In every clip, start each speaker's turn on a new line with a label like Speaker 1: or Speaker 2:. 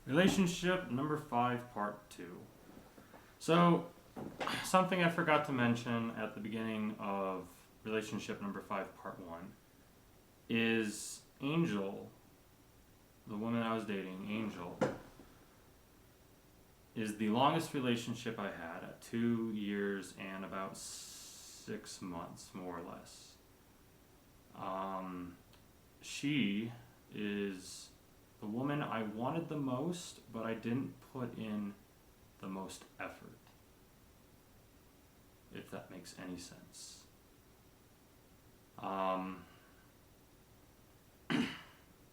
Speaker 1: Relationship number 5, part 2. So, something I forgot to mention at the beginning of relationship number 5, part 1 is Angel, the woman I was dating, Angel, is the longest relationship I had at 2 years and about 6 months, more or less. She is the woman I wanted the most, but I didn't put in the most effort, if that makes any sense.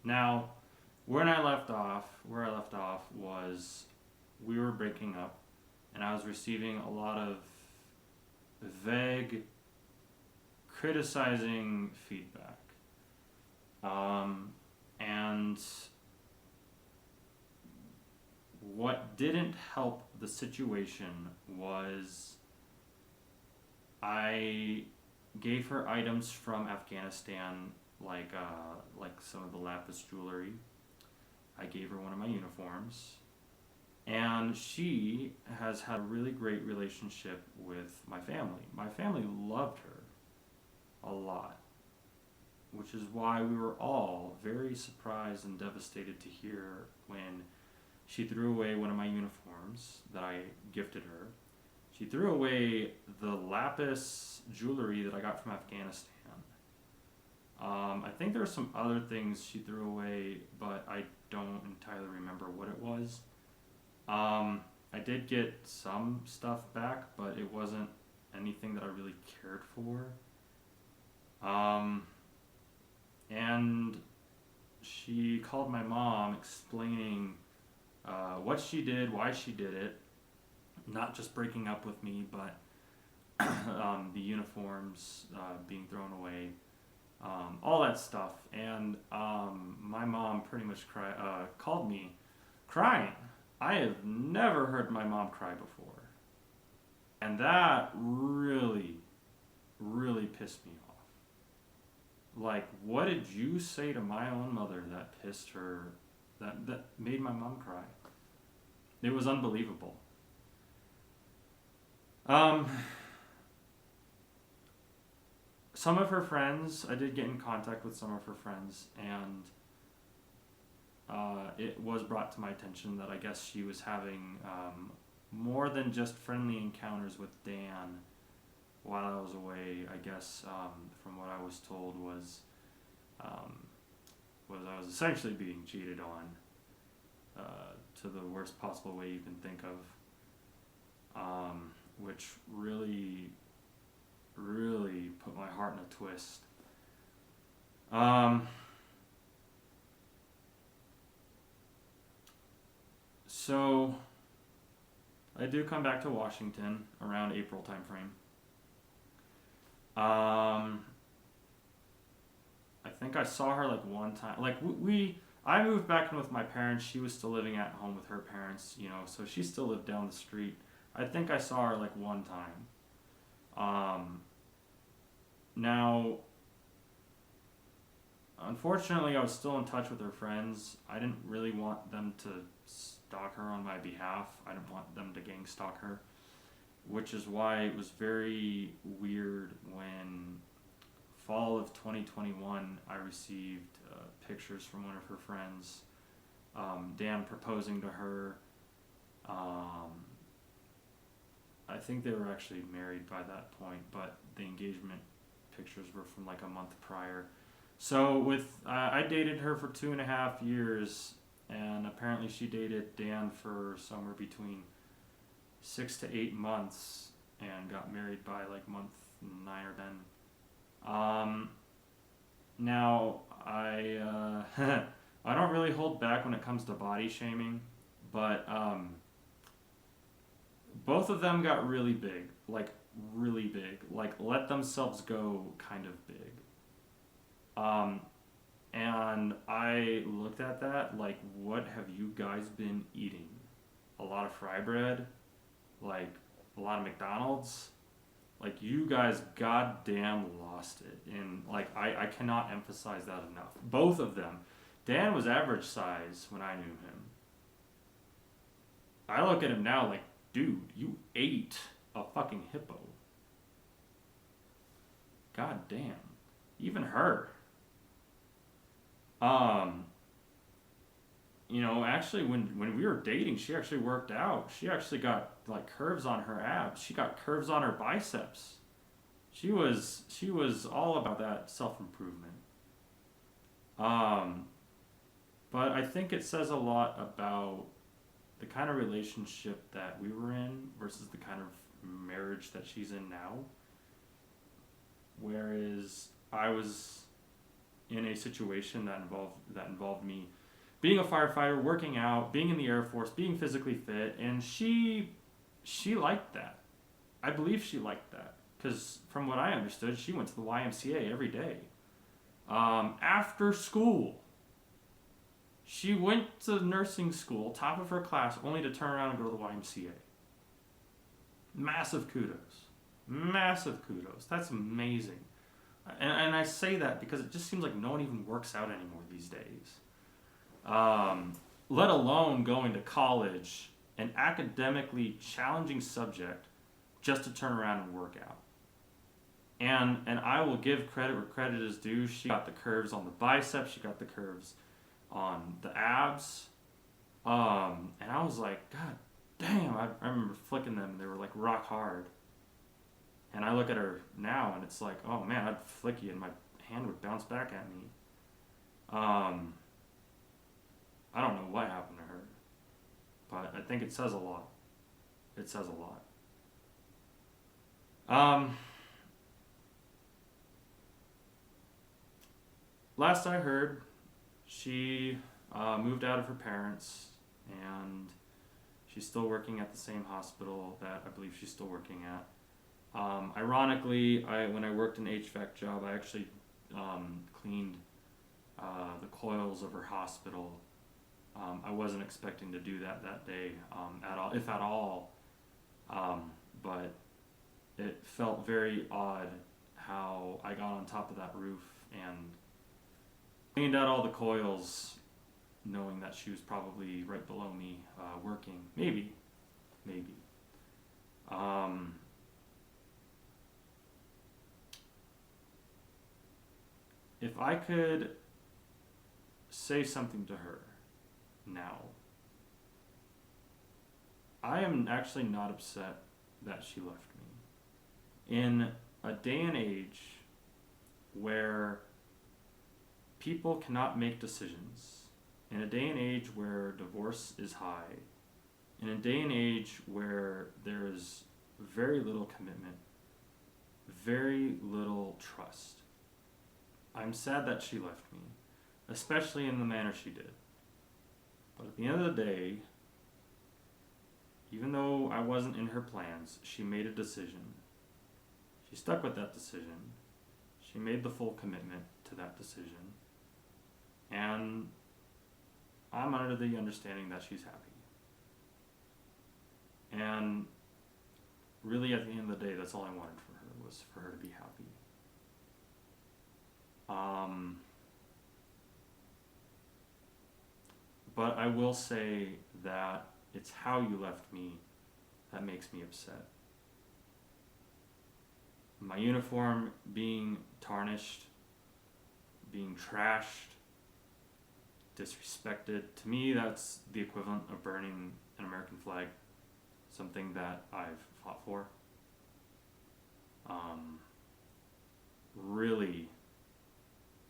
Speaker 1: Now, where I left off was we were breaking up, and I was receiving a lot of vague, criticizing feedback. And what didn't help the situation was I gave her items from Afghanistan, like some of the lapis jewelry. I gave her one of my uniforms, and she has had a really great relationship with my family. My family loved her a lot, which is why we were all very surprised and devastated to hear when she threw away one of my uniforms that I gifted her. She threw away the lapis jewelry that I got from Afghanistan. I think there were some other things she threw away, but I don't entirely remember what it was. I did get some stuff back, but it wasn't anything that I really cared for. And she called my mom explaining what she did, why she did it, not just breaking up with me, but the uniforms being thrown away, all that stuff. And my mom pretty much called me crying. I have never heard my mom cry before. And that really, really pissed me off. Like, what did you say to my own mother that pissed her, that made my mom cry? It was unbelievable. Some of her friends, I did get in contact with some of her friends, and it was brought to my attention that I guess she was having more than just friendly encounters with Dan while I was away. I guess from what I was told was I was essentially being cheated on to the worst possible way you can think of, which really, really put my heart in a twist. So I do come back to Washington around April timeframe. I think I saw her like one time. Like I moved back in with my parents. She was still living at home with her parents, so she still lived down the street. I think I saw her like one time. Now, unfortunately, I was still in touch with her friends. I didn't really want them to stalk her on my behalf. I didn't want them to gang stalk her, which is why it was very weird when fall of 2021 I received pictures from one of her friends, Dan proposing to her. I think they were actually married by that point, but the engagement pictures were from like a month prior. So I dated her for 2.5 years, and apparently she dated Dan for somewhere between 6 to 8 months, and got married by like month 9 or 10. Now I I don't really hold back when it comes to body shaming, but both of them got really big, like really big, like let themselves go kind of big. And I looked at that like, what have you guys been eating? A lot of fry bread? Like a lot of McDonald's? Like, you guys goddamn lost it. And like, I cannot emphasize that enough. Both of them. Dan was average size when I knew him. I look at him now like, dude, you ate a fucking hippo. God damn. Even her. Um, actually, when we were dating, she actually worked out. She actually got like curves on her abs. She got curves on her biceps. She was all about that self improvement. Um, but I think it says a lot about the kind of relationship that we were in versus the kind of marriage that she's in now. Whereas I was in a situation that involved me being a firefighter, working out, being in the Air Force, being physically fit, and she liked that. I believe she liked that because from what I understood, she went to the YMCA every day. After school, she went to nursing school, top of her class, only to turn around and go to the YMCA. Massive kudos. Massive kudos. That's amazing. And I say that because it just seems like no one even works out anymore these days. Let alone going to college, an academically challenging subject, just to turn around and work out. And I will give credit where credit is due. She got the curves on the biceps. She got the curves on the abs. And I was like, God damn. I remember flicking them. They were like rock hard. And I look at her now and it's like, oh man, I'd flick you and my hand would bounce back at me. I don't know what happened to her, but I think it says a lot. It says a lot. Last I heard, she moved out of her parents and she's still working at the same hospital that I believe she's still working at. Ironically, when I worked an HVAC job, I actually cleaned the coils of her hospital. I wasn't expecting to do that day at all, if at all. But it felt very odd how I got on top of that roof and cleaned out all the coils, knowing that she was probably right below me working. Maybe. If I could say something to her now, I am actually not upset that she left me. In a day and age where people cannot make decisions, in a day and age where divorce is high, in a day and age where there is very little commitment, very little trust, I'm sad that she left me, especially in the manner she did. But at the end of the day, even though I wasn't in her plans, she made a decision. She stuck with that decision. She made the full commitment to that decision. And I'm under the understanding that she's happy. And really at the end of the day, that's all I wanted for her, was for her to be happy. But I will say that it's how you left me that makes me upset. My uniform being tarnished, being trashed, disrespected, to me that's the equivalent of burning an American flag, something that I've fought for. Really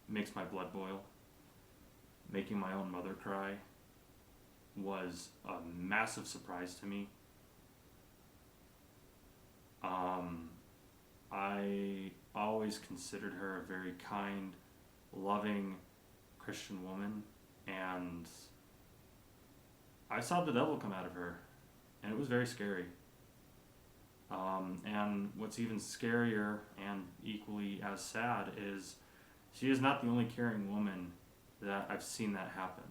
Speaker 1: makes my blood boil. Making my own mother cry was a massive surprise to me. I always considered her a very kind, loving Christian woman, and I saw the devil come out of her, and it was very scary. And what's even scarier and equally as sad is she is not the only caring woman that I've seen that happen.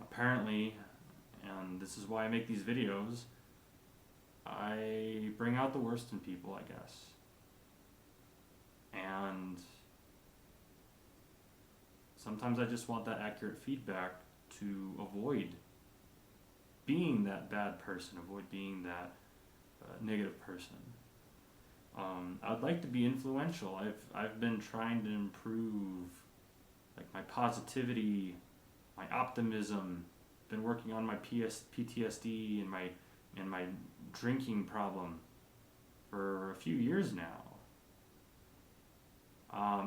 Speaker 1: Apparently, and this is why I make these videos, I bring out the worst in people, I guess. And sometimes I just want that accurate feedback to avoid being that bad person, avoid being that negative person. I'd like to be influential. I've been trying to improve like my positivity, my optimism. Been working on my PTSD and my drinking problem for a few years now.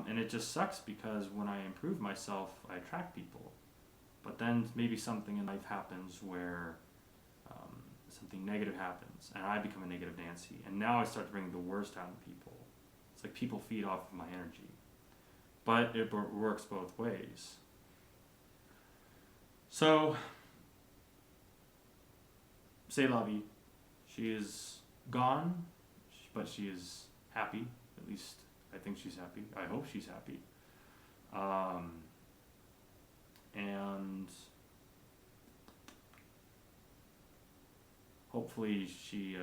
Speaker 1: And it just sucks because when I improve myself, I attract people. But then maybe something in life happens where something negative happens, and I become a negative Nancy, and now I start to bring the worst out in people. It's like people feed off of my energy. But it works both ways. So, c'est la vie. She is gone, but she is happy. At least I think she's happy. I hope she's happy. And hopefully she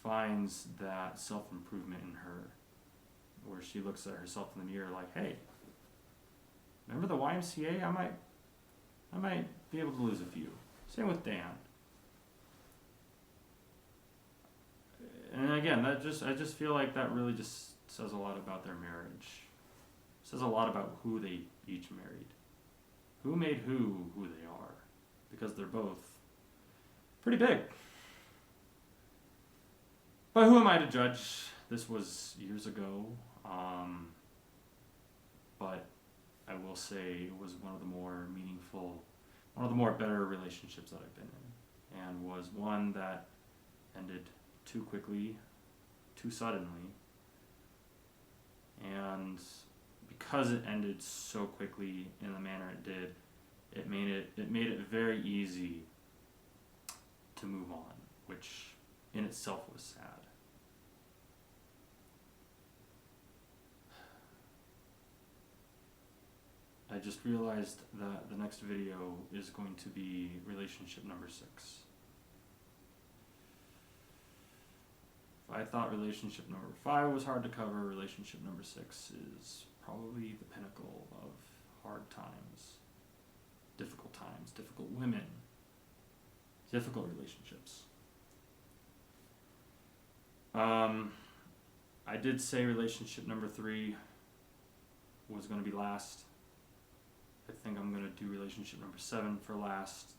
Speaker 1: finds that self-improvement in her, where she looks at herself in the mirror like, hey, remember the YMCA? I might be able to lose a few. Same with Dan. And again, I just feel like that really just says a lot about their marriage. It says a lot about who they each married. Who made who they are. Because they're both pretty big. But who am I to judge? This was years ago. But I will say it was one of the more meaningful, one of the more better relationships that I've been in. And was one that ended too quickly, too suddenly. And because it ended so quickly in the manner it did, it made it very easy to move on, which in itself was sad. I just realized that the next video is going to be relationship number 6. If I thought relationship number 5 was hard to cover, relationship number 6 is probably the pinnacle of hard times, difficult women, difficult relationships. I did say relationship number 3 was going to be last. I think I'm going to do relationship number 7 for last.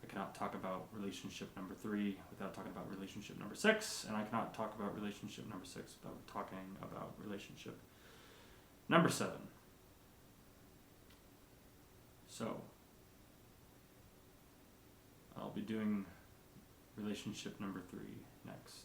Speaker 1: I cannot talk about relationship number 3 without talking about relationship number 6, and I cannot talk about relationship number 6 without talking about relationship number 7. So, I'll be doing relationship number 3 next.